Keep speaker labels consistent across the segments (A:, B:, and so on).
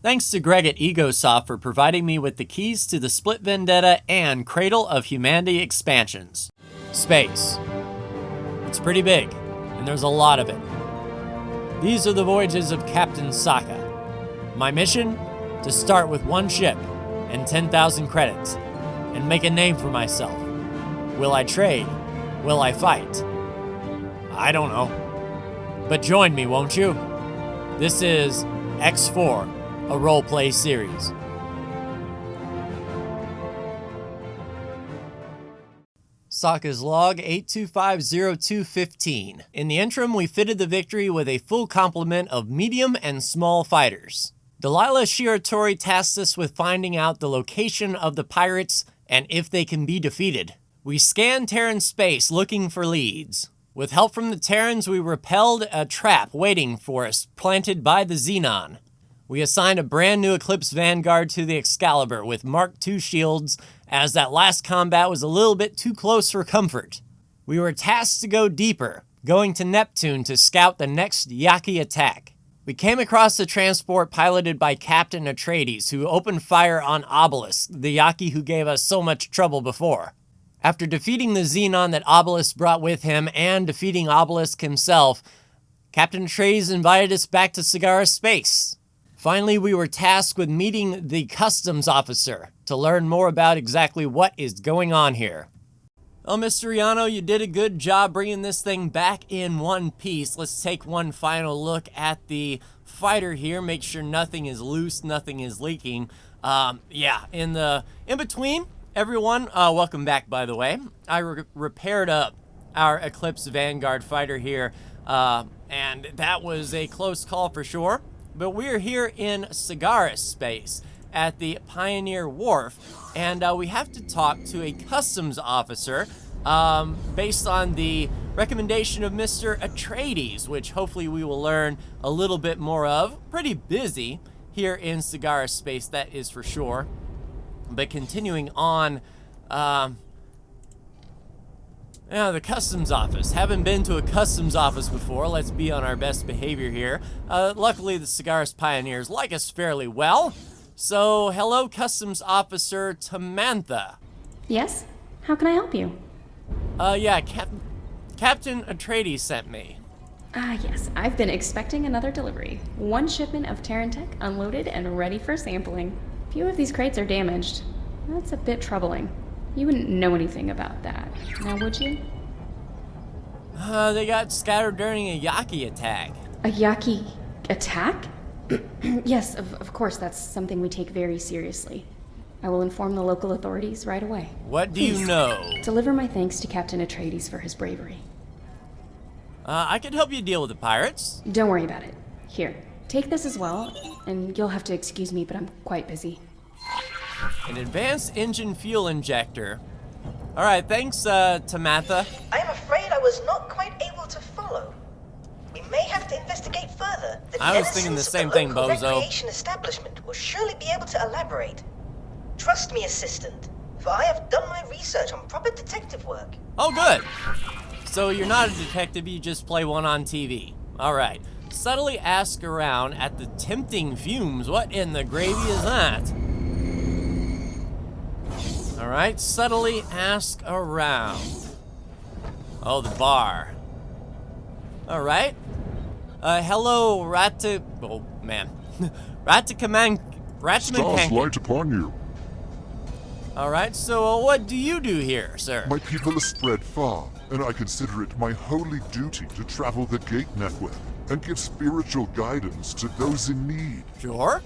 A: Thanks to Greg at Egosoft for providing me with the keys to the Split Vendetta and Cradle of Humanity expansions. Space. It's pretty big, and there's a lot of it. These are the voyages of Captain Sokka. My mission? To start with one ship and 10,000 credits, and make a name for myself. Will I trade? Will I fight? I don't know. But join me, won't you? This is X4, a roleplay series. Sokka's log 8250-215. In the interim, we fitted the Victory with a full complement of medium and small fighters. Delilah Shiratori tasked us with finding out the location of the pirates and if they can be defeated. We scanned Terran space looking for leads. With help from the Terrans, we repelled a trap waiting for us, planted by the Xenon. We assigned a brand new Eclipse Vanguard to the Excalibur with Mark II shields, as that last combat was a little bit too close for comfort. We were tasked to go deeper, going to Neptune to scout the next Yaki attack. We came across a transport piloted by Captain Atreides, who opened fire on Obelisk, the Yaki who gave us so much trouble before. After defeating the Xenon that Obelisk brought with him and defeating Obelisk himself, Captain Atreides invited us back to Sagara space. Finally, we were tasked with meeting the customs officer to learn more about exactly what is going on here. Well, Mr. Riano, you did a good job bringing this thing back in one piece. Let's take one final look at the fighter here. Make sure nothing is loose, nothing is leaking. In between, everyone, welcome back, by the way. I repaired up our Eclipse Vanguard fighter here, and that was a close call for sure. But we're here in Sagara space at the Pioneer Wharf, and we have to talk to a customs officer based on the recommendation of Mr. Atreides, which hopefully we will learn a little bit more of. Pretty busy here in Sagara space, that is for sure. But continuing on, the customs office. Haven't been to a customs office before. Let's be on our best behavior here. Luckily, the Sagaris Pioneers like us fairly well. So, hello, Customs Officer Tamantha.
B: Yes? How can I help you?
A: Captain Atreides sent me.
B: Yes. I've been expecting another delivery. One shipment of Terran tech unloaded and ready for sampling. A few of these crates are damaged. That's a bit troubling. You wouldn't know anything about that, now would you?
A: They got scattered during a Yaki attack.
B: A Yaki attack? Yes, of course, that's something we take very seriously. I will inform the local authorities right away.
A: What do you know?
B: Deliver my thanks to Captain Atreides for his bravery.
A: I could help you deal with the pirates.
B: Don't worry about it. Here, take this as well, and you'll have to excuse me, but I'm quite busy.
A: An advanced engine fuel injector. All right, thanks, Tamatha.
C: I am afraid I was not quite able to follow. We may have to investigate further.
A: I was thinking the same thing, Bozo.
C: Recreation establishment will surely be able to elaborate. Trust me, assistant, for I have done my research on proper detective work.
A: Oh, good. So you're not a detective, you just play one on TV. All right. Subtly ask around at the tempting fumes. What in the gravy is that? All right, subtly ask around. Oh, the bar. All right. Hello, oh, man.
D: Stars light upon you.
A: All right, so what do you do here, sir?
D: My people are spread far, and I consider it my holy duty to travel the gate network and give spiritual guidance to those in need.
A: Sure.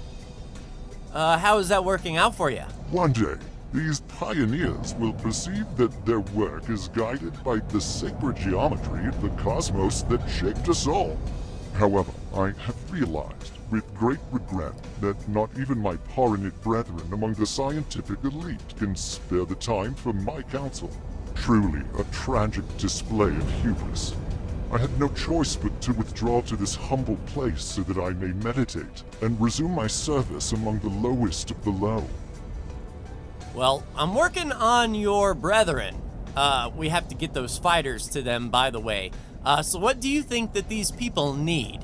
A: How is that working out for you?
D: One day, these pioneers will perceive that their work is guided by the sacred geometry of the cosmos that shaped us all. However, I have realized with great regret that not even my Paranid brethren among the scientific elite can spare the time for my counsel. Truly a tragic display of hubris. I had no choice but to withdraw to this humble place so that I may meditate and resume my service among the lowest of the low.
A: Well, I'm working on your brethren. We have to get those fighters to them, by the way. So what do you think that these people need?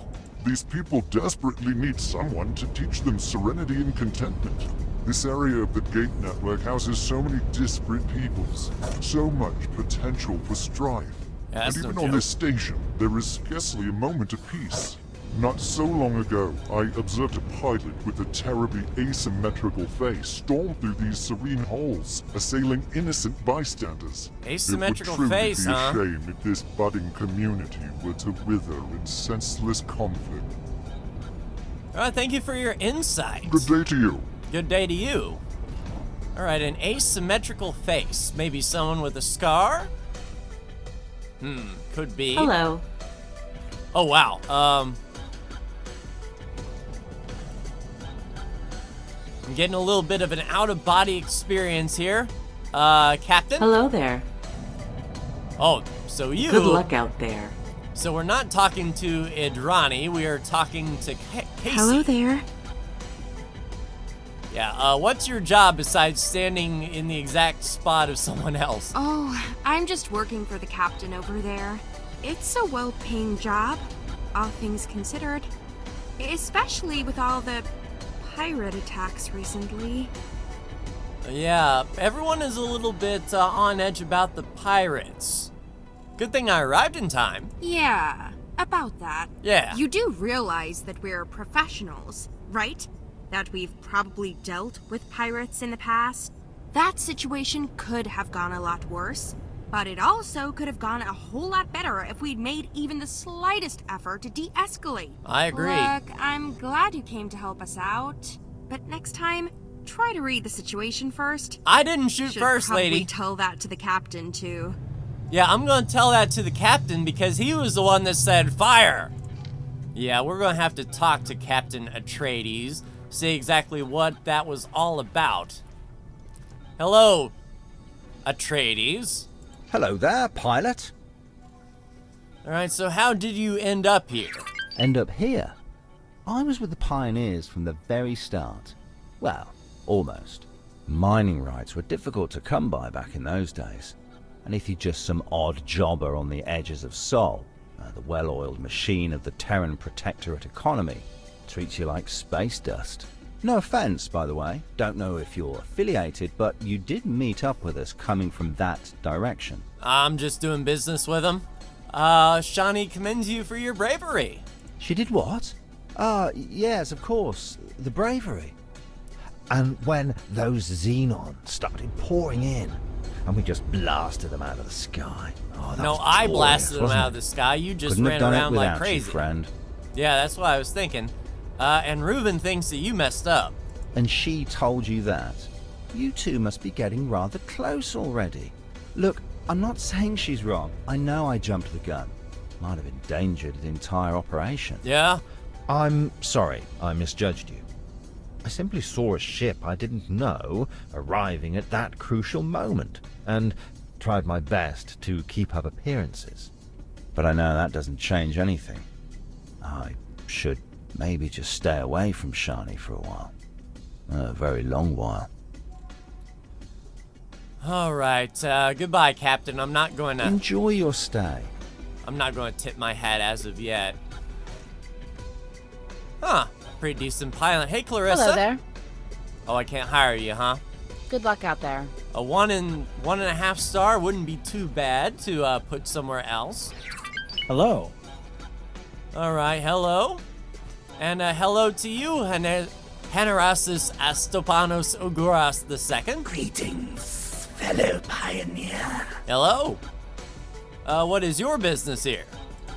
D: These people desperately need someone to teach them serenity and contentment. This area of the Gate Network houses so many disparate peoples, so much potential for strife.
A: Yeah,
D: And
A: that's no
D: even on
A: joke.
D: this station, there is scarcely a moment of peace. Not so long ago, I observed a pilot with a terribly asymmetrical face storm through these serene halls, assailing innocent bystanders.
A: Asymmetrical
D: it would truly
A: face,
D: be
A: huh?
D: a shame if this budding community were to wither in senseless conflict.
A: All right, thank you for your insight.
D: Good day to you.
A: Good day to you. All right, an asymmetrical face. Maybe someone with a scar? Could be.
E: Hello.
A: Oh, wow. I'm getting a little bit of an out-of-body experience here. Captain?
E: Hello there.
A: Oh, so you...
E: Good luck out there.
A: So we're not talking to Idrani, we are talking to Casey.
E: Hello there.
A: Yeah, what's your job besides standing in the exact spot of someone else?
F: Oh, I'm just working for the captain over there. It's a well-paying job, all things considered. Especially with all the pirate attacks recently.
A: Yeah, everyone is a little bit on edge about the pirates. Good thing I arrived in time.
F: Yeah, about that.
A: Yeah.
F: You do realize that we're professionals, right? That we've probably dealt with pirates in the past. That situation could have gone a lot worse, but it also could have gone a whole lot better if we'd made even the slightest effort to de-escalate.
A: I agree.
F: Look, I'm glad you came to help us out, but next time, try to read the situation first.
A: I didn't shoot
F: Should
A: first,
F: probably
A: lady.
F: tell that to the captain, too.
A: Yeah, I'm gonna tell that to the captain because he was the one that said fire. Yeah, we're gonna have to talk to Captain Atreides, see exactly what that was all about. Hello, Atreides.
G: Hello there, pilot.
A: All right, so how did you end up here?
G: End up here. I was with the pioneers from the very start. Well, almost. Mining rights were difficult to come by back in those days. And if you're just some odd jobber on the edges of Sol, the well-oiled machine of the Terran Protectorate economy treats you like space dust. No offense, by the way. Don't know if you're affiliated, but you did meet up with us coming from that direction.
A: I'm just doing business with him. Shawnee commends you for your bravery.
G: She did what? Yes, of course. The bravery. And when those xenons started pouring in, and we just blasted them out of the sky. Oh, that
A: No,
G: was
A: I
G: glorious,
A: blasted them
G: wasn't
A: out
G: it?
A: of the sky. You just
G: Couldn't have
A: ran
G: done it
A: around like
G: without you,
A: crazy.
G: friend.
A: Yeah, that's what I was thinking. And Reuben thinks that you messed up.
G: And she told you that? You two must be getting rather close already. Look, I'm not saying she's wrong. I know I jumped the gun. Might have endangered the entire operation.
A: Yeah?
H: I'm sorry I misjudged you. I simply saw a ship I didn't know arriving at that crucial moment, and tried my best to keep up appearances.
G: But I know that doesn't change anything. I should maybe just stay away from Shani for a while. A very long while.
A: All right. Goodbye, Captain. I'm not going to tip my hat as of yet. Huh. Pretty decent pilot. Hey, Clarissa.
I: Hello there.
A: Oh, I can't hire you, huh?
I: Good luck out there.
A: A 1.5 star wouldn't be too bad to put somewhere else.
J: Hello.
A: All right, hello. And hello to you, Hanarasis Astopanos Oguras II.
K: Greetings, fellow pioneer.
A: Hello. What is your business here?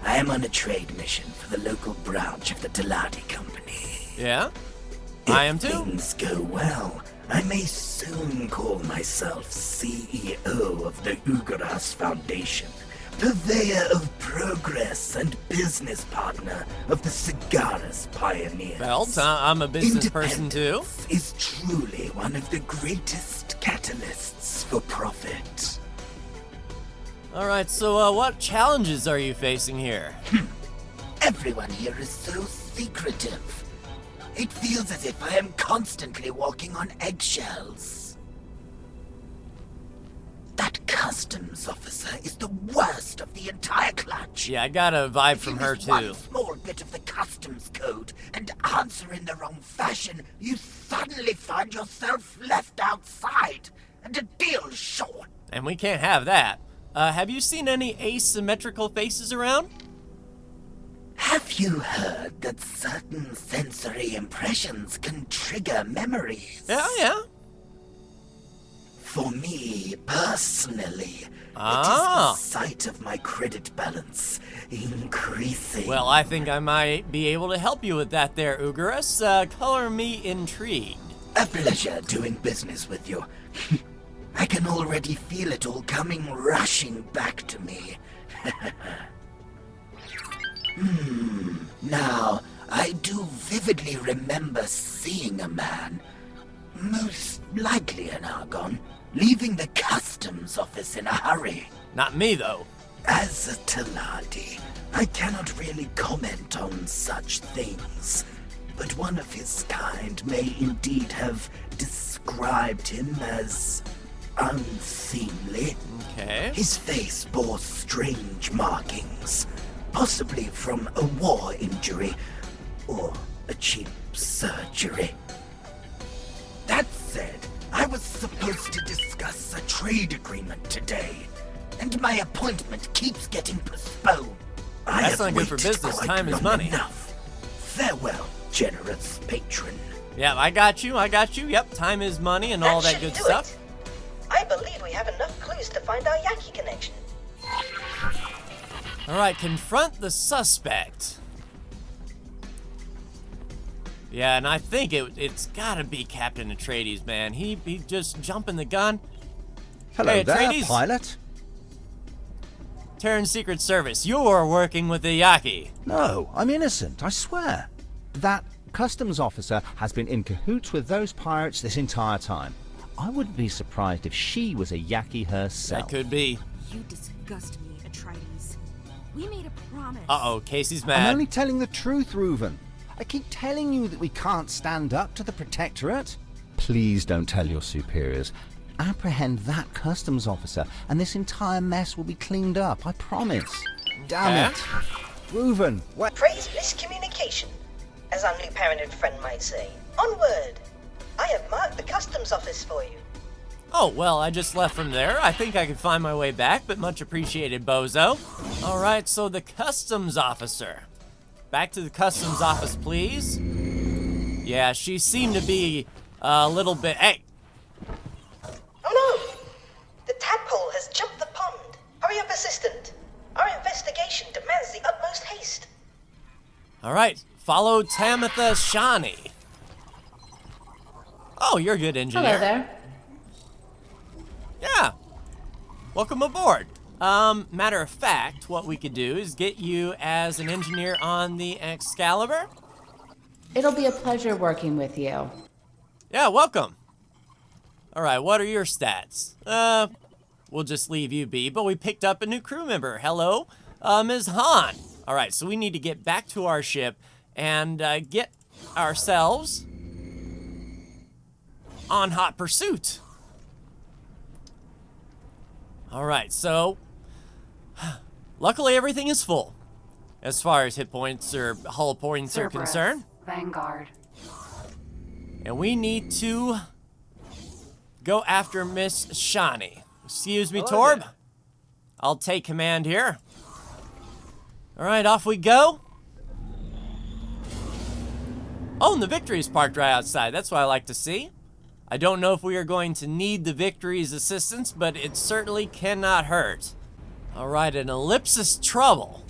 K: I am on a trade mission for the local branch of the Telati Company.
A: Yeah?
K: If
A: I am too.
K: things go well, I may soon call myself CEO of the Ugaras Foundation, purveyor of progress and business partner of the Cigaris Pioneers.
A: Well, I'm a business person too.
K: Independence is truly one of the greatest catalysts for profit.
A: All right, so what challenges are you facing here?
K: Everyone here is so secretive. It feels as if I am constantly walking on eggshells. That customs officer is the worst of the entire clutch.
A: Yeah, I got a vibe from her
K: If you miss
A: too.
K: one small bit of the customs code and answer in the wrong fashion, you suddenly find yourself left outside and a deal short.
A: And we can't have that. Have you seen any asymmetrical faces around?
K: Have you heard that certain sensory impressions can trigger memories?
A: Yeah.
K: For me, personally, it is
A: Ah.
K: the sight of my credit balance increasing.
A: Well, I think I might be able to help you with that there, Ugarus. Color me intrigued.
K: A pleasure doing business with you. I can already feel it all coming rushing back to me. Now, I do vividly remember seeing a man, most likely an Argon, leaving the customs office in a hurry.
A: Not me, though.
K: As a Taladi, I cannot really comment on such things, but one of his kind may indeed have described him as unseemly.
A: Okay.
K: His face bore strange markings, possibly from a war injury or a cheap surgery. That said, I was supposed to discuss a trade agreement today, and my appointment keeps getting postponed. I
A: That's
K: have
A: not good for
K: waited
A: business.
K: quite
A: Time is
K: long
A: money.
K: Enough. Farewell, generous patron.
A: Yeah, I got you. Yep, time is money and all that
C: should
A: good
C: do
A: stuff.
C: it. I believe we have enough clues to find our Yaki connection.
A: All right, confront the suspect. Yeah, and I think it's gotta be Captain Atreides, man. He just jumping the gun.
G: Hello
A: Hey,
G: there,
A: Atreides.
G: pilot.
A: Terran Secret Service, you're working with the Yaki.
G: No, I'm innocent, I swear. That customs officer has been in cahoots with those pirates this entire time. I wouldn't be surprised if she was a Yaki herself.
A: That could be.
F: You disgust me, Atreides. We made a promise.
A: Uh-oh, Casey's
G: I'm
A: mad.
G: only telling the truth, Reuven. I keep telling you that we can't stand up to the Protectorate. Please don't tell your superiors. Apprehend that customs officer, and this entire mess will be cleaned up, I promise. Damn it. Reuven, what?
C: Praise miscommunication, as our new parent and friend might say. Onward! I have marked the customs office for you.
A: Oh, well, I just left from there. I think I could find my way back, but much appreciated, Bozo. All right, so the customs officer. Back to the customs office, please. Yeah, she seemed to be a little bit... Hey,
C: Oh no! The tadpole has jumped the pond. Hurry up, assistant. Our investigation demands the utmost haste.
A: all right, follow Tamitha Shani. Oh, you're a good engineer.
B: Hello there.
A: Yeah. Welcome aboard. Matter of fact, what we could do is get you as an engineer on the Excalibur.
B: It'll be a pleasure working with you.
A: Yeah, welcome. All right, what are your stats? We'll just leave you be, but we picked up a new crew member. Hello, Ms. Han. All right, so we need to get back to our ship and get ourselves on hot pursuit. All right, so luckily everything is full as far as hit points or hull points are concerned.
E: Vanguard.
A: And we need to go after Miss Shani. Excuse me, Torb.
G: there.
A: I'll take command here. All right, off we go. Oh, and the Victory's parked right outside. That's what I like to see. I don't know if we are going to need the Victory's assistance, but it certainly cannot hurt. All right, an Ellipsis Trouble.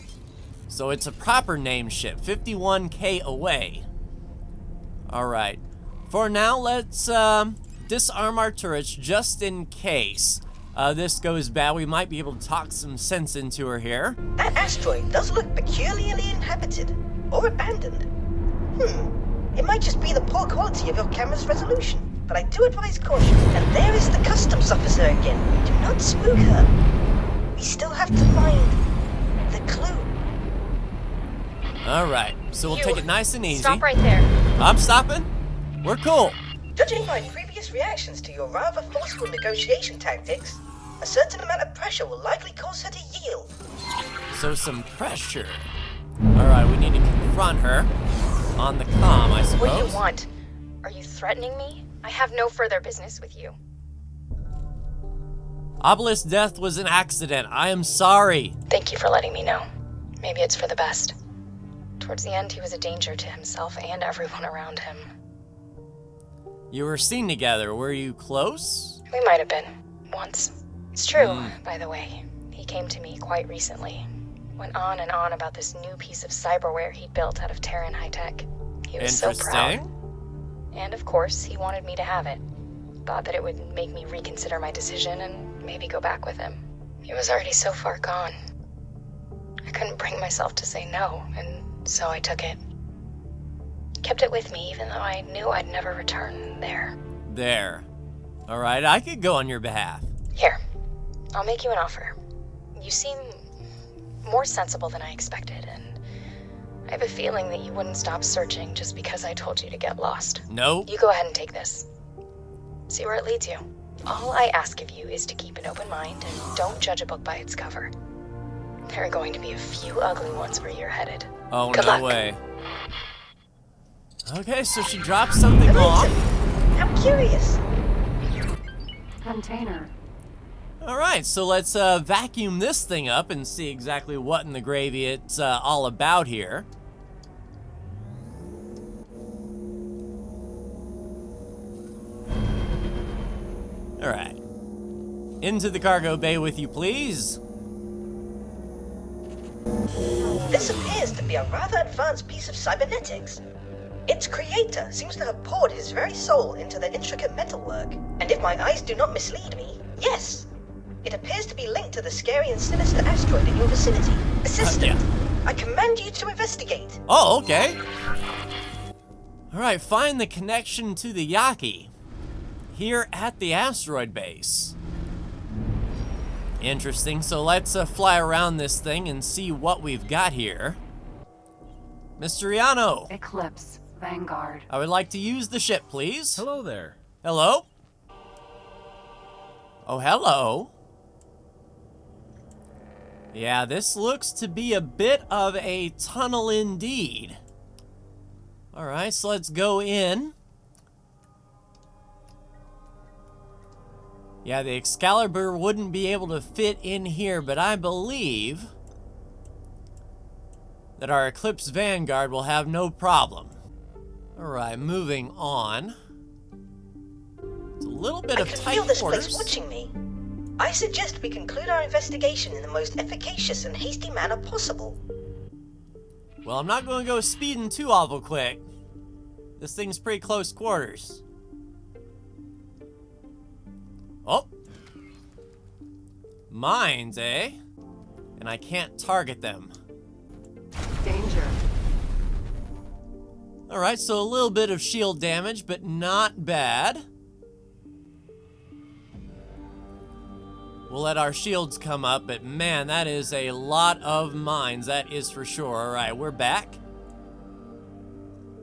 A: So it's a proper name ship, 51K away. All right. For now, let's disarm our turrets just in case this goes bad. We might be able to talk some sense into her here.
C: That asteroid does look peculiarly inhabited or abandoned. It might just be the poor quality of your camera's resolution, but I do advise caution. And there is the customs officer again. Do not spook her. We still have to find the clue.
A: All right, so we'll take it nice and easy.
B: Stop right there.
A: I'm stopping. We're cool.
C: Judging by previous reactions to your rather forceful negotiation tactics, A certain amount of pressure will likely cause her to yield.
A: So some pressure. Alright, we need to confront her. On the comm, I suppose.
B: What do you want? Are you threatening me? I have no further business with you.
A: Obelisk's death was an accident. I am sorry.
B: Thank you for letting me know. Maybe it's for the best. Towards the end, he was a danger to himself and everyone around him.
A: You were seen together. Were you close?
B: We might have been. Once. It's true, by the way. He came to me quite recently. Went on and on about this new piece of cyberware he built out of Terran high-tech. He was so proud.
A: Interesting.
B: And of course, he wanted me to have it. Thought that it would make me reconsider my decision and maybe go back with him. He was already so far gone. I couldn't bring myself to say no, and so I took it. Kept it with me, even though I knew I'd never return there.
A: There. Alright, I could go on your behalf.
B: Here, I'll make you an offer. You seem more sensible than I expected, and I have a feeling that you wouldn't stop searching just because I told you to get lost.
A: No.
B: You go ahead and take this. See where it leads you. All I ask of you is to keep an open mind and don't judge a book by its cover. There are going to be a few ugly ones where you're headed.
A: Oh,
B: Good
A: no
B: luck.
A: way. Okay, so she dropped something off.
C: I'm curious.
B: Container.
A: Alright, so let's vacuum this thing up and see exactly what in the gravy it's all about here. Alright. Into the cargo bay with you, please.
C: This appears to be a rather advanced piece of cybernetics. Its creator seems to have poured his very soul into the intricate metalwork. And if my eyes do not mislead me, yes, it appears to be linked to the scary and sinister asteroid in your vicinity. Assistant, I command you to investigate.
A: Oh, okay. Alright, find the connection to the Yaki. Here at the asteroid base. Interesting, so let's fly around this thing and see what we've got here. Mr. Riano.
E: Eclipse, Vanguard.
A: I would like to use the ship, please.
I: Hello there.
A: Hello? Oh, hello. Yeah, this looks to be a bit of a tunnel indeed. Alright, so let's go in. Yeah, the Excalibur wouldn't be able to fit in here, but I believe that our Eclipse Vanguard will have no problem. Alright, moving on. It's a little bit of
C: I can
A: tight
C: feel this
A: quarters.
C: place watching me. I suggest we conclude our investigation in the most efficacious and hasty manner possible.
A: Well, I'm not going to go speeding too awful quick. This thing's pretty close quarters. Oh. Mines, eh? And I can't target them.
E: Danger.
A: Alright, so a little bit of shield damage, but not bad. We'll let our shields come up, but man, that is a lot of mines, that is for sure. Alright, we're back.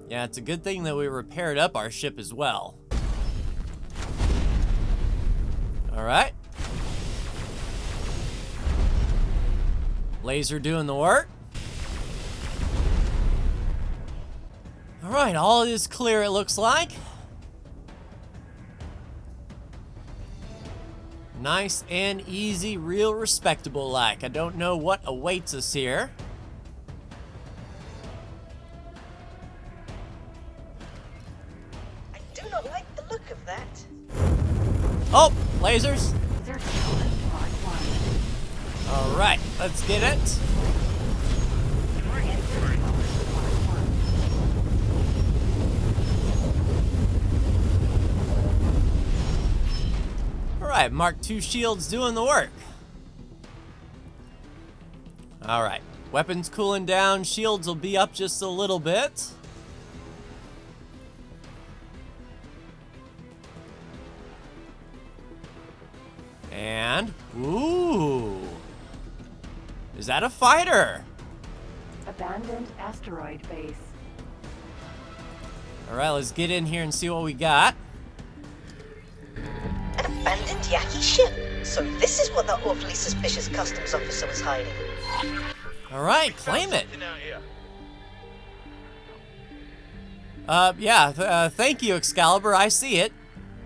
A: Yeah, it's a good thing that we repaired up our ship as well. Alright. Laser doing the work. Alright, all is clear, it looks like. Nice and easy, real respectable like. I don't know what awaits us here.
C: I do not like the look of that.
A: Oh, lasers.
E: Laser shield Mark 1.
A: Alright, let's get it. Alright, Mark II shields doing the work. Alright, weapons cooling down, shields will be up just a little bit. And, ooh, is that a fighter?
E: Abandoned asteroid base.
A: Alright, let's get in here and see what we got.
C: An abandoned Yaki ship, So this is what the awfully suspicious customs officer was hiding.
A: Alright, claim it. Thank you, Excalibur, I see it.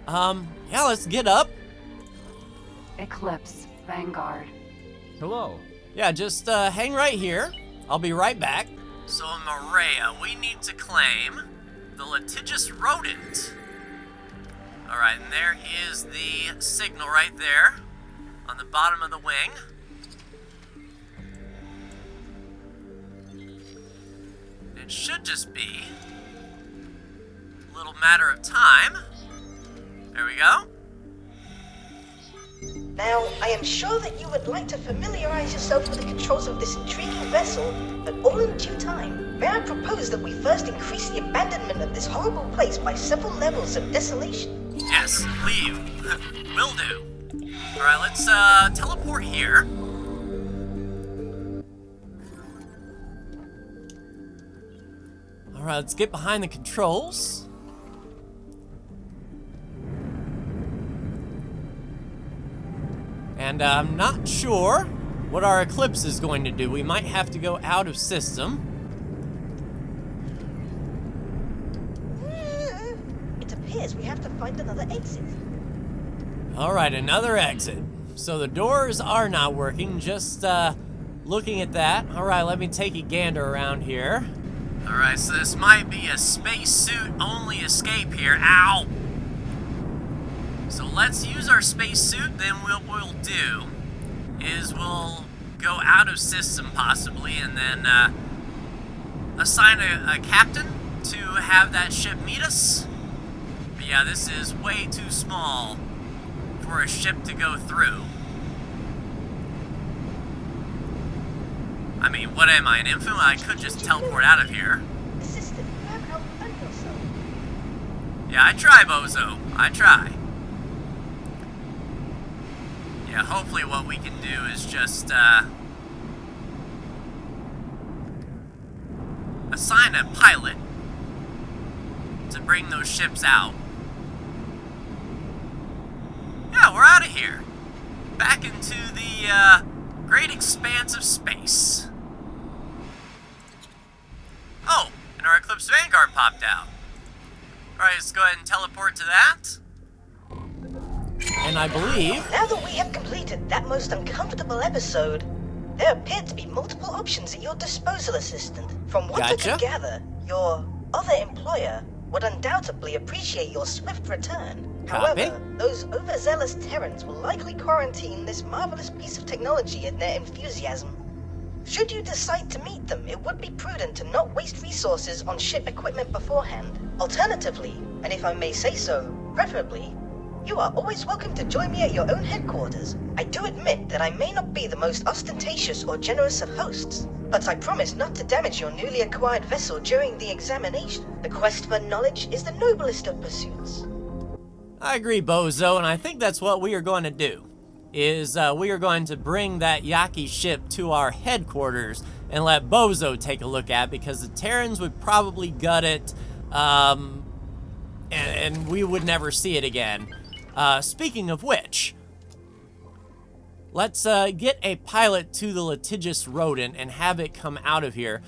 A: Yeah, let's get up.
E: Eclipse, Vanguard.
H: Hello.
A: Yeah, just hang right here. I'll be right back. So, Maria, we need to claim the litigious rodent. Alright, and there is the signal right there on the bottom of the wing. It should just be a little matter of time. There we go.
C: Now, I am sure that you would like to familiarize yourself with the controls of this intriguing vessel, but all in due time. May I propose that we first increase the abandonment of this horrible place by several levels of desolation?
A: Yes, leave. Will do. Alright, let's teleport here. Alright, let's get behind the controls. And I'm not sure what our Eclipse is going to do. We might have to go out of system.
C: It appears we have to find another exit.
A: Alright, another exit. So the doors are not working, just looking at that. Alright, let me take a gander around here. Alright, so this might be a spacesuit only escape here. Ow! So let's use our spacesuit, then what we'll do is we'll go out of system possibly, and then assign a captain to have that ship meet us. But yeah, this is way too small for a ship to go through. I mean, what am I, an infant? I could just teleport out of here.
C: Assistant, you have outdone yourself.
A: Yeah, I try, Bozo. I try. Yeah, hopefully what we can do is just, assign a pilot to bring those ships out. Yeah, we're out of here. Back into the, great expanse of space. Oh, and our Eclipse Vanguard popped out. Alright, let's go ahead and teleport to that. And I believe...
C: Now that we have completed that most uncomfortable episode, there appear to be multiple options at your disposal, Assistant. From what I can gather, your other employer would undoubtedly appreciate your swift return.
A: Copy.
C: However, those overzealous Terrans will likely quarantine this marvelous piece of technology in their enthusiasm. Should you decide to meet them, it would be prudent to not waste resources on ship equipment beforehand. Alternatively, and if I may say so, preferably, you are always welcome to join me at your own headquarters. I do admit that I may not be the most ostentatious or generous of hosts, but I promise not to damage your newly acquired vessel during the examination. The quest for knowledge is the noblest of pursuits.
A: I agree, Bozo, and I think that's what we are going to do. Is we are going to bring that Yaki ship to our headquarters and let Bozo take a look at, because the Terrans would probably gut it, and we would never see it again. Speaking of which, let's get a pilot to the litigious rodent and have it come out of here.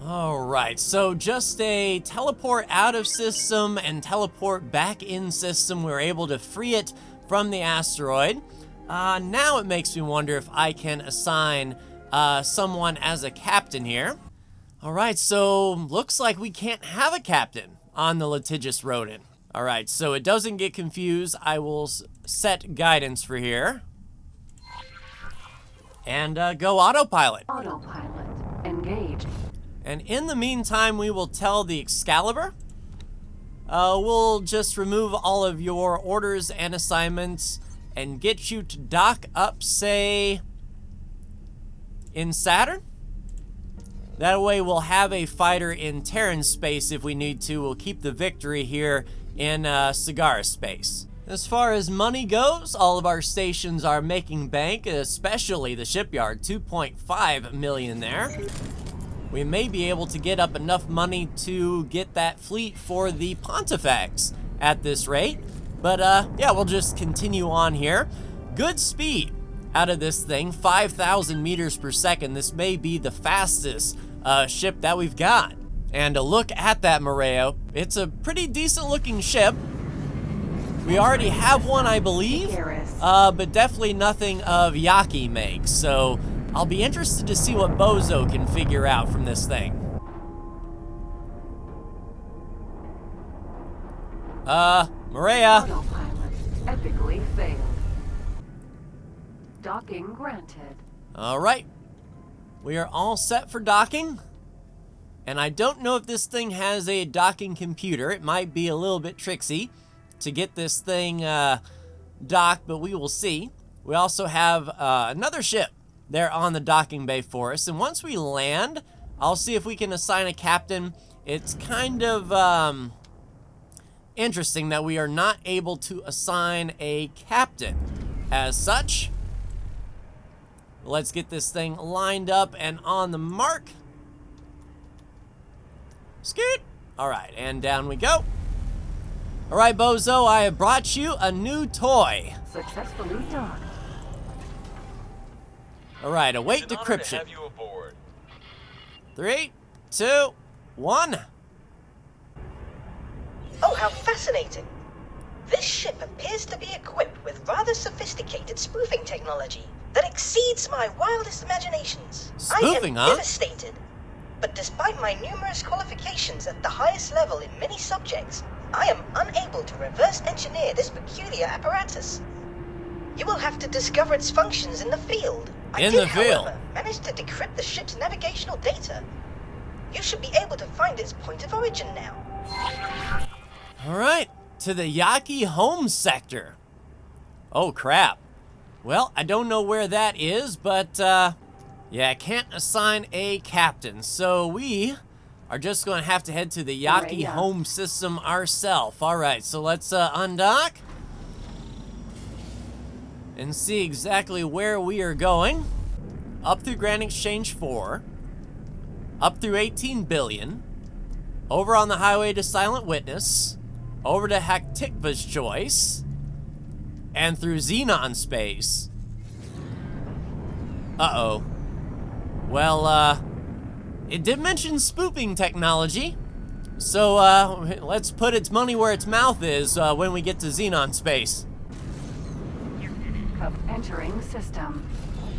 A: Alright, so just a teleport out of system and teleport back in system. We're able to free it from the asteroid. Now it makes me wonder if I can assign someone as a captain here. Alright, so looks like we can't have a captain on the litigious rodent. Alright, so it doesn't get confused, I will set guidance for here. And go autopilot.
E: Autopilot. Engage.
A: And in the meantime, we will tell the Excalibur. We'll just remove all of your orders and assignments and get you to dock up, say, in Saturn. That way we'll have a fighter in Terran space if we need to. We'll keep the victory here in Sagara space. As far as money goes, all of our stations are making bank, especially the shipyard, 2.5 million there. We may be able to get up enough money to get that fleet for the Pontifex at this rate. But yeah, we'll just continue on here. good speed out of this thing, 5,000 meters per second. This may be the fastest ship that we've got. And a look at that Moreo, it's a pretty decent looking ship. We already have one, I believe, but definitely nothing of Yaki makes. So I'll be interested to see what Bozo can figure out from this thing. Maria.
E: Autopilot epically failed. Docking granted.
A: All right. We are all set for docking. And I don't know if this thing has a docking computer. It might be a little bit tricksy to get this thing docked, but we will see. We also have another ship there on the docking bay for us. And once we land, I'll see if we can assign a captain. It's kind of interesting that we are not able to assign a captain as such. Let's get this thing lined up and on the mark. Scoot. All right, and down we go. All right, Bozo, I have brought you a new toy.
E: Successfully docked.
A: All right, await
I: It's an honor
A: decryption.
I: to have you aboard.
A: 3, 2, 1.
C: Oh, how fascinating. This ship appears to be equipped with rather sophisticated spoofing technology that exceeds my wildest imaginations.
A: Spoofing,
C: I am
A: huh?
C: devastated. But despite my numerous qualifications at the highest level in many subjects, I am unable to reverse engineer this peculiar apparatus. You will have to discover its functions in the field. I did, however, manage to decrypt the ship's navigational data. You should be able to find its point of origin now.
A: All right, to the Yaki home sector. Oh, crap. Well, I don't know where that is, but, yeah, I can't assign a captain. So we are just going to have to head to the Yaki home system ourselves. All right, so let's undock and see exactly where we are going. Up through Grand Exchange 4, up through 18 billion, over on the highway to Silent Witness, over to Haktikva's Choice, and through Xenon Space. Uh-oh. Well, it did mention spoofing technology, so let's put its money where its mouth is when we get to Xenon Space.
E: Entering system.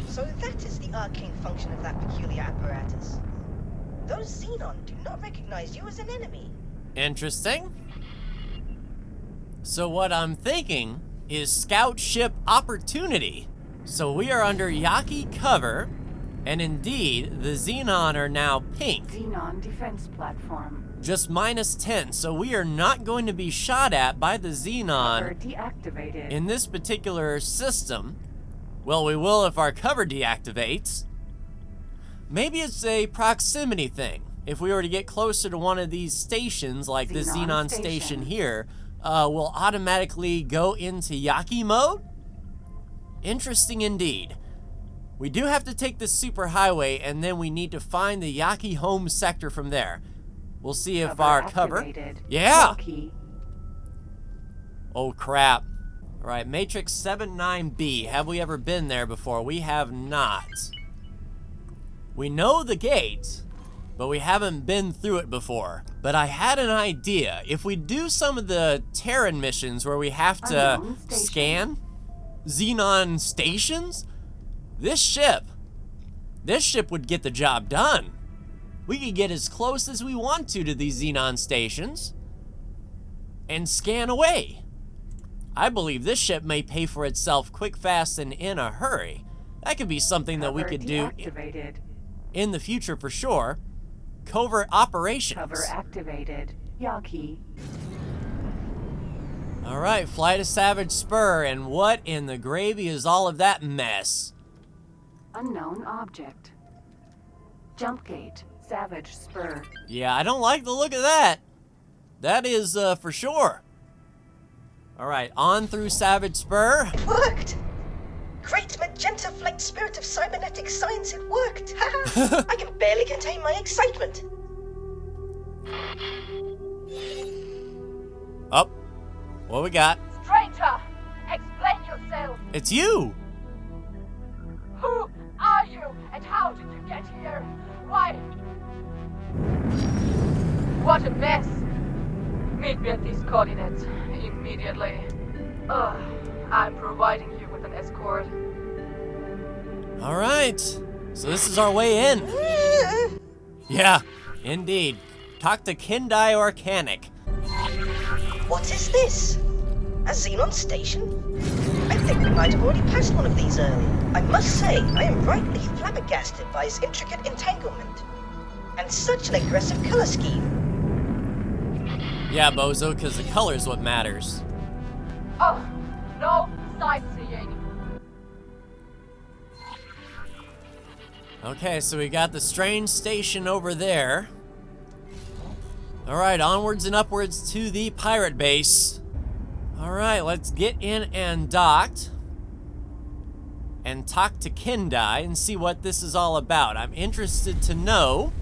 C: So that is the arcane function of that peculiar apparatus. Those Xenon do not recognize you as an enemy.
A: Interesting. So what I'm thinking is Scout Ship Opportunity. So we are under Yaki cover, and indeed, the Xenon are now pink.
E: Xenon defense platform.
A: Just -10, so we are not going to be shot at by the Xenon
E: Cover deactivated.
A: in this particular system. Well, we will if our cover deactivates. Maybe it's a proximity thing. If we were to get closer to one of these stations, like this Xenon station here, we'll automatically go into Yaki mode? Interesting indeed. We do have to take this superhighway, and then we need to find the Yaki home sector from there. We'll see if our cover... Yeah!
E: Yaki.
A: Oh, crap. All right, Matrix 79B. Have we ever been there before? We have not. We know the gate, but we haven't been through it before. But I had an idea. If we do some of the Terran missions where we have to scan Xenon stations, this ship would get the job done. We could get as close as we want to these Xenon stations and scan away. I believe this ship may pay for itself quick, fast, and in a hurry. That could be something that we could do in the future for sure. Covert operations.
E: Cover activated. Yaki.
A: All right, fly to Savage Spur, and what in the gravy is all of that mess?
E: Unknown object. Jump gate. Savage Spur.
A: Yeah, I don't like the look of that. That is for sure. All right, on through Savage Spur.
C: It worked! Great magenta flecked spirit of cybernetic science, it worked! I can barely contain my excitement.
A: Up. What we got?
J: Stranger, explain yourself.
A: It's you!
I: Who are you, and how did you get here? Why? What a mess! Meet me at these coordinates immediately. I'm providing you with an escort.
A: Alright, so this is our way in. Yeah, indeed. Talk to Kendai Organic.
C: What is this? A Xenon station? I think we might have already passed one of these earlier. I must say, I am rightly flabbergasted by its intricate entanglement. And such an aggressive color scheme.
A: Yeah, Bozo, because the color's what matters.
I: Oh, no sightseeing.
A: Okay, so we got the strange station over there. Alright, onwards and upwards to the pirate base. Alright, let's get in and docked. And talk to Kendai and see what this is all about. I'm interested to know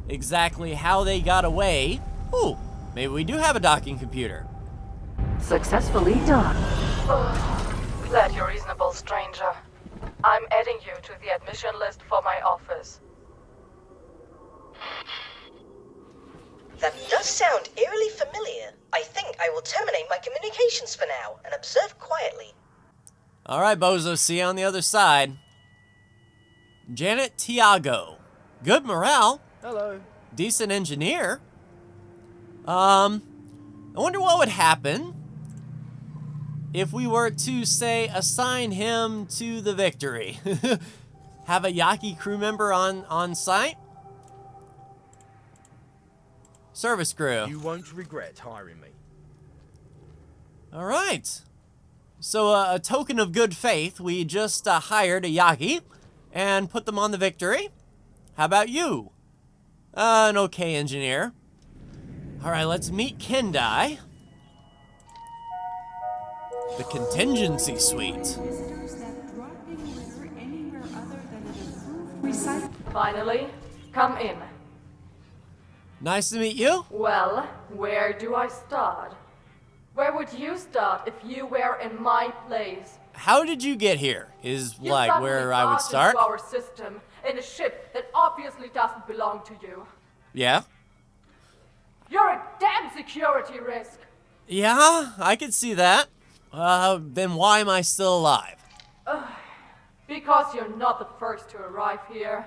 A: exactly how they got away. Ooh, maybe we do have a docking computer.
E: Successfully done.
I: Glad you're reasonable, stranger. I'm adding you to the admission list for my office.
C: That does sound eerily familiar. I think I will terminate my communications for now and observe quietly.
A: Alright, Bozo, see you on the other side. Janet Tiago. Good morale.
J: Hello.
A: Decent engineer. I wonder what would happen if we were to, say, assign him to the Victory. Have a Yaki crew member on site? Service crew.
J: You won't regret hiring me.
A: All right. So a token of good faith, we just hired a Yaki and put them on the Victory. How about you? An okay engineer. All right, let's meet Kendai. The contingency suite.
I: Finally, come in.
A: Nice to meet you.
I: Well, where do I start? Where would you start if you were in my place?
A: How did you get here? Is
I: You
A: like
I: suddenly
A: where I would
I: barged
A: start.
I: into our system in a ship that obviously doesn't belong to you.
A: Yeah.
I: You're a damn security risk.
A: Yeah, I could see that. Then why am I still alive?
I: Because you're not the first to arrive here.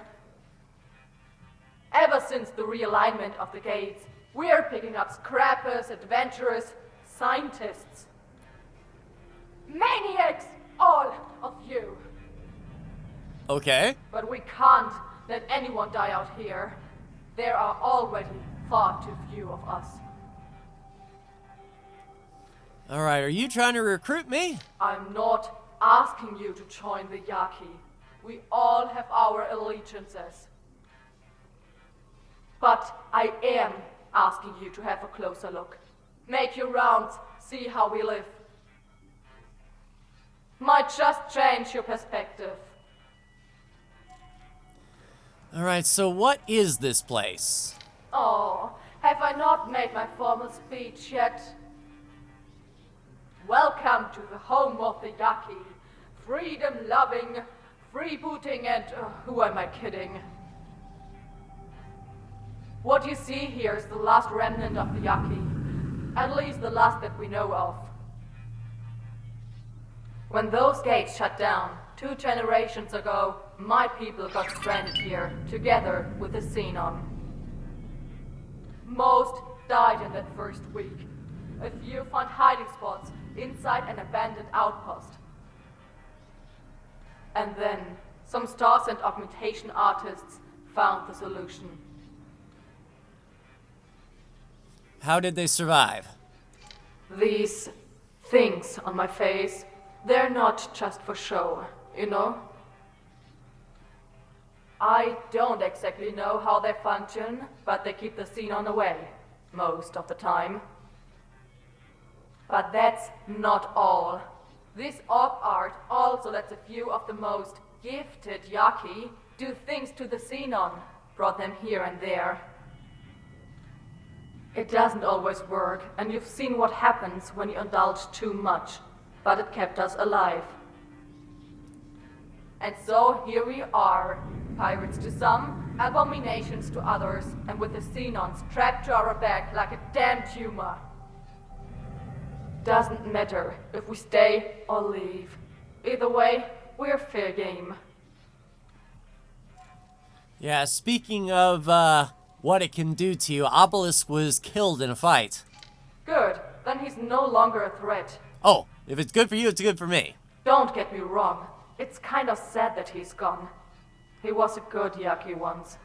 I: Ever since the realignment of the gates, we're picking up scrappers, adventurers, scientists. Maniacs, all of you.
A: Okay.
I: But we can't let anyone die out here. There are already far too few of us.
A: All right, are you trying to recruit me?
I: I'm not asking you to join the Yaki. We all have our allegiances. But I am asking you to have a closer look. Make your rounds, see how we live. Might just change your perspective.
A: All right, so what is this place?
I: Oh, have I not made my formal speech yet? Welcome to the home of the Yaki. Freedom-loving, freebooting, and who am I kidding? What you see here is the last remnant of the Yaki. At least the last that we know of. When those gates shut down 2 generations ago, my people got stranded here, together with the Xenon. Most died in that first week. A few found hiding spots inside an abandoned outpost. And then, some stars and augmentation artists found the solution.
A: How did they survive?
I: These things on my face, they're not just for show, you know? I don't exactly know how they function, but they keep the Xenon away, most of the time. But that's not all. This orc art also lets a few of the most gifted Yaki do things to the Xenon, brought them here and there. It doesn't always work, and you've seen what happens when you indulge too much, but it kept us alive. And so here we are, pirates to some, abominations to others, and with the Xenons strapped to our back like a damn tumor. Doesn't matter if we stay or leave. Either way, we're fair game.
A: Yeah, speaking of what it can do to you, Obelisk was killed in a fight.
I: Good, then he's no longer a threat.
A: Oh, if it's good for you, it's good for me.
I: Don't get me wrong. It's kind of sad that he's gone. He was a good Yaki once.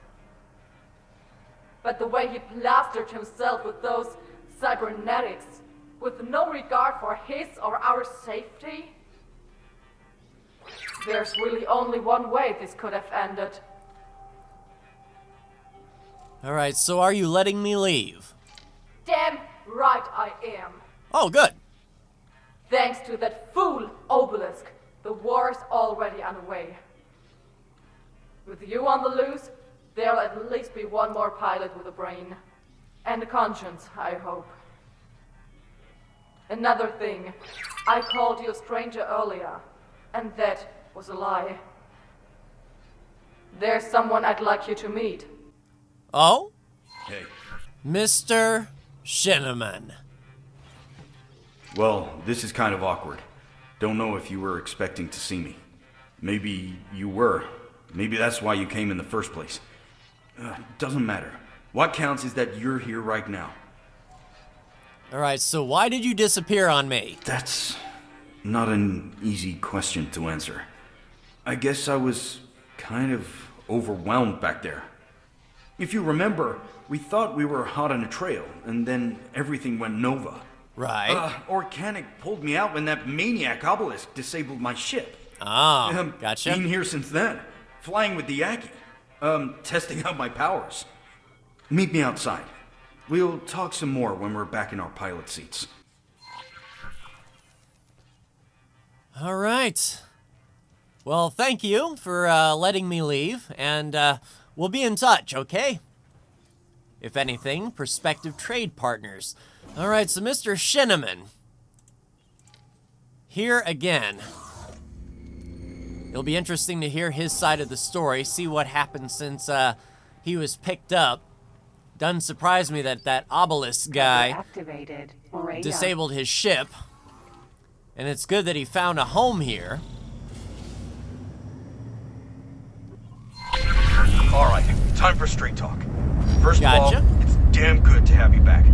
I: But the way he plastered himself with those cybernetics, with no regard for his or our safety, there's really only one way this could have ended.
A: Alright, so are you letting me leave?
I: Damn right I am.
A: Oh, good.
I: Thanks to that fool Obelisk, the war's already underway. With you on the loose, there'll at least be one more pilot with a brain. And a conscience, I hope. Another thing, I called you a stranger earlier, and that was a lie. There's someone I'd like you to meet.
A: Oh?
L: Hey.
A: Mr. Shinneman.
L: Well, this is kind of awkward. Don't know if you were expecting to see me. Maybe you were. Maybe that's why you came in the first place. Doesn't matter. What counts is that you're here right now.
A: Alright, so why did you disappear on me?
L: That's not an easy question to answer. I guess I was kind of overwhelmed back there. If you remember, we thought we were hot on a trail, and then everything went nova.
A: Right.
L: Organic pulled me out when that maniac Obelisk disabled my ship.
A: Oh, gotcha.
L: Been here since then, flying with the Yaki. Testing out my powers. Meet me outside. We'll talk some more when we're back in our pilot seats.
A: Alright. Well, thank you for letting me leave, and we'll be in touch, okay? If anything, prospective trade partners. Alright, so Mr. Shinneman. Here again. It'll be interesting to hear his side of the story, see what happened since he was picked up. Doesn't surprise me that that Obelisk guy disabled his ship. And it's good that he found a home here.
J: Alright, time for straight talk. First
A: Gotcha.
J: of all, it's damn good to have you back.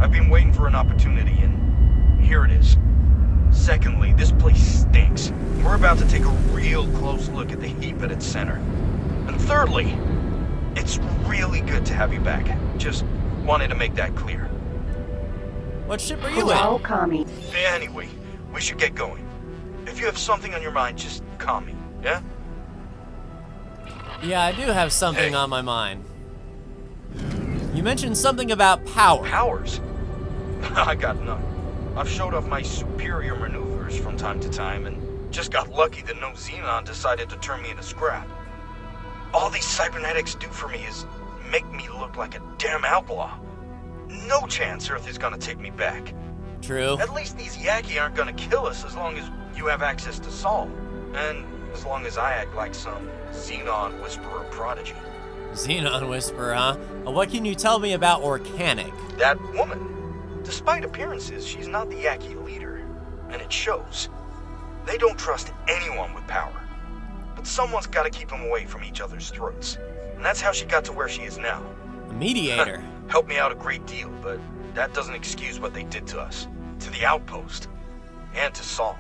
J: I've been waiting for an opportunity, and here it is. Secondly, this place stinks. We're about to take a real close look at the heap at its center. And thirdly, it's really good to have you back. Just wanted to make that clear.
A: What ship are you
E: Hello,
A: in?
E: Kami.
J: Anyway, we should get going. If you have something on your mind, just call me, yeah?
A: Yeah, I do have something
J: Hey.
A: on my mind. You mentioned something about power.
J: Powers? I got none. I've showed off my superior maneuvers from time to time, and just got lucky that no Xenon decided to turn me into scrap. All these cybernetics do for me is make me look like a damn outlaw. No chance Earth is gonna take me back.
A: True.
J: At least these Yaki aren't gonna kill us as long as you have access to Sol. And as long as I act like some Xenon Whisperer prodigy.
A: Xenon Whisperer, huh? What can you tell me about Organic?
J: That woman. Despite appearances, she's not the Yaki leader. And it shows. They don't trust anyone with power. But someone's gotta keep them away from each other's throats. And that's how she got to where she is now.
A: A mediator.
J: Helped me out a great deal, but that doesn't excuse what they did to us. To the outpost. And to Sol.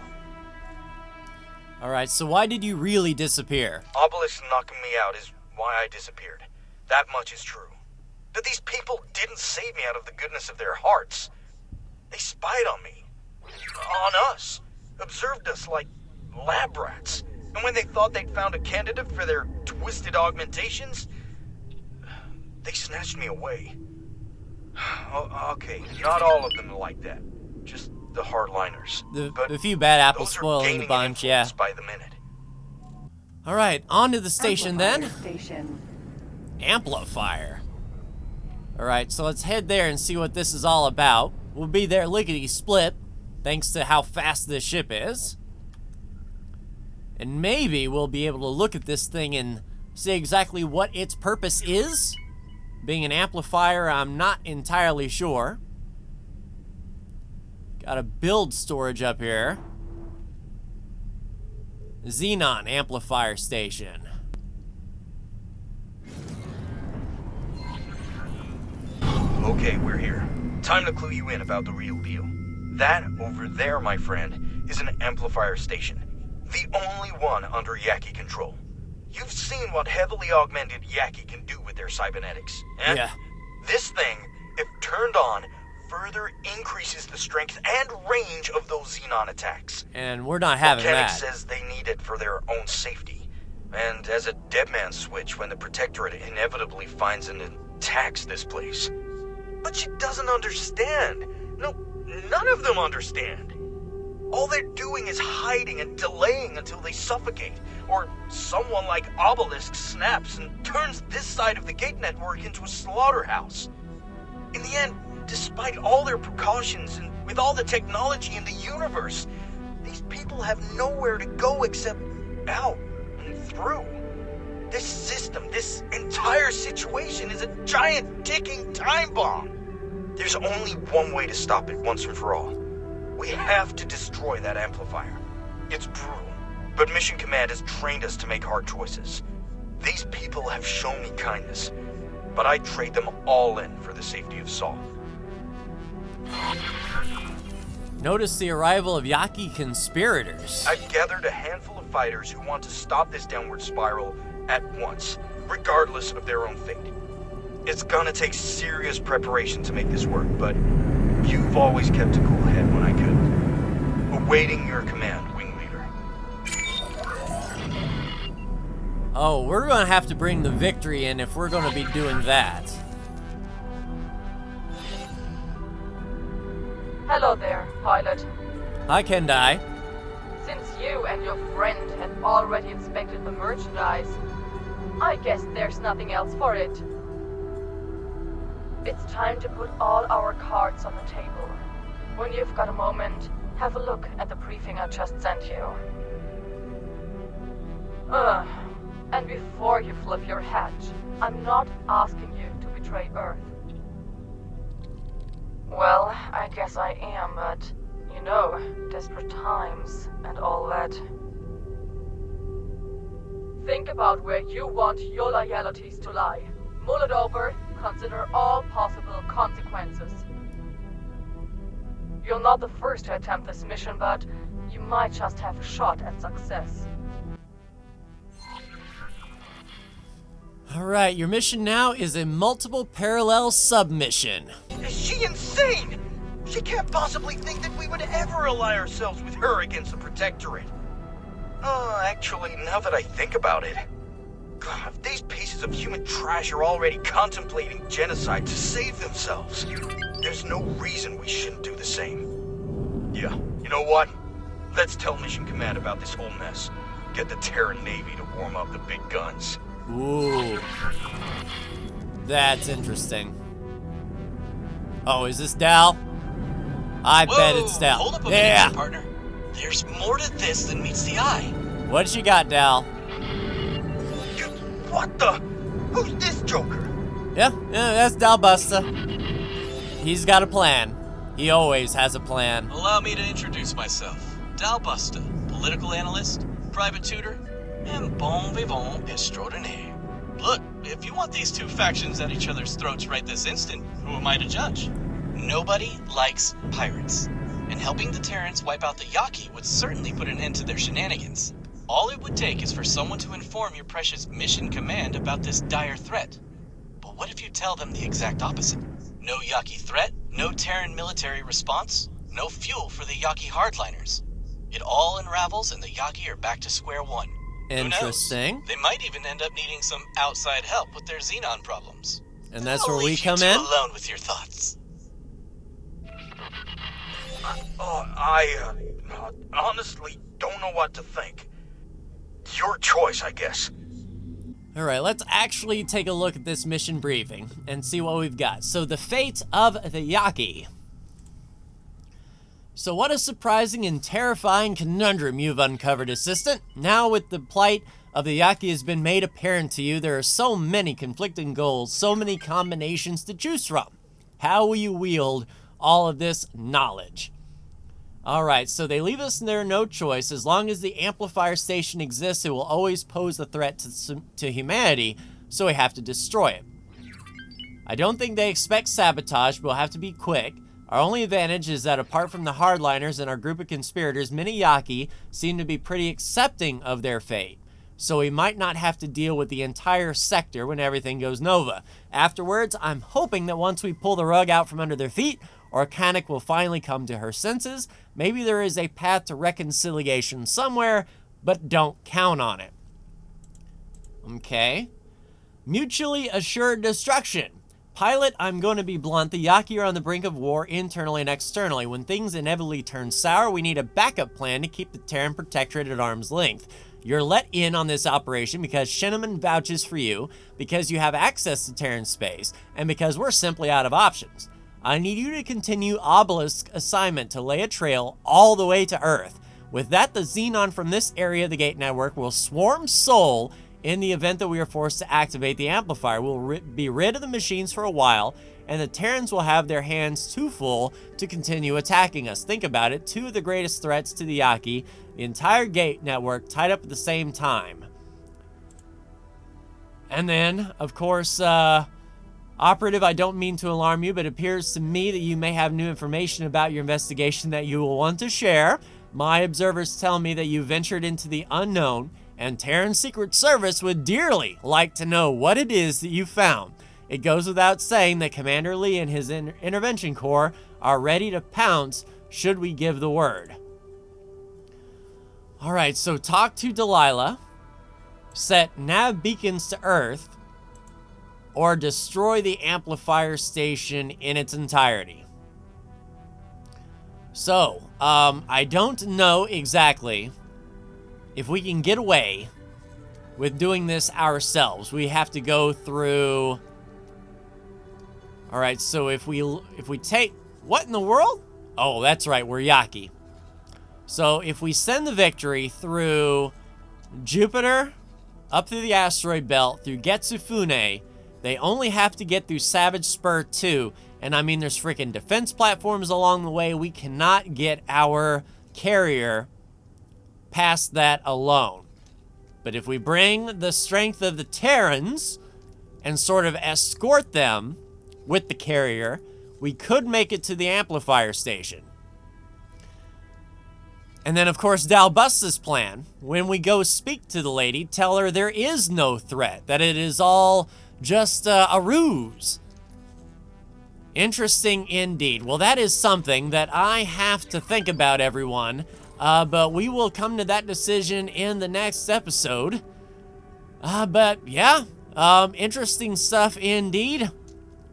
A: Alright, so why did you really disappear?
J: Obelisk knocking me out is why I disappeared. That much is true. But these people didn't save me out of the goodness of their hearts. They spied on me. On us. Observed us like lab rats. And when they thought they'd found a candidate for their twisted augmentations, they snatched me away. Okay, not all of them are like that. Just the hardliners.
A: The few bad apples
J: those are
A: spoiling the
J: gaining
A: bunch, yeah.
J: influence by the minute.
A: Alright, on to the station then.
E: Station.
A: Amplifier. Alright, so let's head there and see what this is all about. We'll be there lickety-split, thanks to how fast this ship is. And maybe we'll be able to look at this thing and see exactly what its purpose is. Being an amplifier, I'm not entirely sure. Got a build storage up here. Xenon amplifier station.
J: Okay, we're here. Time to clue you in about the real deal. That over there, my friend, is an amplifier station. The only one under Yaki control. You've seen what heavily augmented Yaki can do with their cybernetics, eh?
A: Yeah.
J: This thing, if turned on, further increases the strength and range of those Xenon attacks.
A: And we're not having
J: Volcanic
A: that.
J: says they need it for their own safety. And as a dead man's switch when the Protectorate inevitably finds and attacks this place. But she doesn't understand. No, none of them understand. All they're doing is hiding and delaying until they suffocate, or someone like Obelisk snaps and turns this side of the gate network into a slaughterhouse. In the end, despite all their precautions and with all the technology in the universe, these people have nowhere to go except out and through. This system, this entire situation is a giant ticking time bomb. There's only one way to stop it once and for all. We have to destroy that amplifier. It's brutal, but Mission Command has trained us to make hard choices. These people have shown me kindness, but I'd trade them all in for the safety of Saul.
A: Notice the arrival of Yaki conspirators.
J: I've gathered a handful of fighters who want to stop this downward spiral at once, regardless of their own fate. It's gonna take serious preparation to make this work, but you've always kept a cool head when I could. Awaiting your command, Wing Leader.
A: Oh, we're gonna have to bring the victory in if we're gonna be doing that.
I: Hello there, pilot.
A: Hi, Kendai.
I: Since you and your friend had already inspected the merchandise, I guess there's nothing else for it. It's time to put all our cards on the table. When you've got a moment, have a look at the briefing I just sent you. And before you flip your hatch, I'm not asking you to betray Earth. Well, I guess I am, but, you know, desperate times and all that. Think about where you want your loyalties to lie. Mull it over, consider all possible consequences. You're not the first to attempt this mission, but you might just have a shot at success.
A: Alright, your mission now is a multiple parallel submission.
J: Is she insane? She can't possibly think that we would ever ally ourselves with her against the Protectorate. Actually, now that I think about it, God, if these pieces of human trash are already contemplating genocide to save themselves, there's no reason we shouldn't do the same. Yeah, you know what? Let's tell Mission Command about this whole mess. Get the Terran Navy to warm up the big guns.
A: Ooh. That's interesting. Oh, is this Dal? I bet it's Dal.
M: Hold up a
A: yeah.
M: minute, partner. There's more to this than meets the eye.
A: What you got, Dal?
J: What the? Who's this joker?
A: Yeah, that's Dal Busta. He's got a plan. He always has a plan.
M: Allow me to introduce myself. Dal Busta, political analyst, private tutor, and bon vivant extraordinaire. Look, if you want these two factions at each other's throats right this instant, who am I to judge? Nobody likes pirates, and helping the Terrans wipe out the Yaki would certainly put an end to their shenanigans. All it would take is for someone to inform your precious Mission Command about this dire threat. But what if you tell them the exact opposite? No Yaki threat, no Terran military response, no fuel for the Yaki hardliners. It all unravels and the Yaki are back to square one.
A: Interesting.
M: Who knows? They might even end up needing some outside help with their Xenon problems.
A: And that's
M: I'll
A: where we
M: leave you
A: come
M: two
A: in?
M: alone with your thoughts.
J: I honestly don't know what to think. Your choice, I guess.
A: Alright, let's actually take a look at this mission briefing and see what we've got. So, the fate of the Yaki. So what a surprising and terrifying conundrum you've uncovered, Assistant. Now with the plight of the Yaki has been made apparent to you, there are so many conflicting goals, so many combinations to choose from. How will you wield all of this knowledge? Alright, so they leave us there no choice. As long as the amplifier station exists, it will always pose a threat to humanity, so we have to destroy it. I don't think they expect sabotage, but we'll have to be quick. Our only advantage is that apart from the hardliners and our group of conspirators, many Yaki seem to be pretty accepting of their fate. So we might not have to deal with the entire sector when everything goes Nova. Afterwards, I'm hoping that once we pull the rug out from under their feet, Organic will finally come to her senses. Maybe there is a path to reconciliation somewhere, but don't count on it. Okay. Mutually assured destruction. Pilot, I'm going to be blunt. The Yaki are on the brink of war internally and externally. When things inevitably turn sour, we need a backup plan to keep the Terran Protectorate at arm's length. You're let in on this operation because Shinneman vouches for you, because you have access to Terran space, and because we're simply out of options. I need you to continue Obelisk's assignment to lay a trail all the way to Earth. With that, the Xenon from this area of the Gate Network will swarm Sol in the event that we are forced to activate the amplifier. We'll be rid of the machines for a while, and the Terrans will have their hands too full to continue attacking us. Think about it, two of the greatest threats to the Yaki, the entire Gate Network tied up at the same time. And then, of course, Operative, I don't mean to alarm you, but it appears to me that you may have new information about your investigation that you will want to share. My observers tell me that you ventured into the unknown, and Terran Secret Service would dearly like to know what it is that you found. It goes without saying that Commander Lee and his intervention corps are ready to pounce should we give the word. Alright, so talk to Delilah, set nav beacons to Earth, or destroy the amplifier station in its entirety. So, I don't know exactly if we can get away with doing this ourselves. We have to go through... Alright, so if we take... What in the world? Oh, that's right, we're Yaki. So if we send the Victory through Jupiter, up through the asteroid belt, through Getsufune, they only have to get through Savage Spur 2. And I mean, there's freaking defense platforms along the way. We cannot get our carrier past that alone. But if we bring the strength of the Terrans and sort of escort them with the carrier, we could make it to the amplifier station. And then, of course, Dalbusta's plan. When we go speak to the lady, tell her there is no threat, that it is all just a ruse. Interesting indeed. Well, that is something that I have to think about, everyone. But we will come to that decision in the next episode. But yeah, interesting stuff indeed.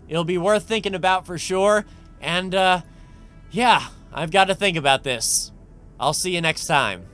A: It'll be worth thinking about for sure. And yeah, I've got to think about this. I'll see you next time.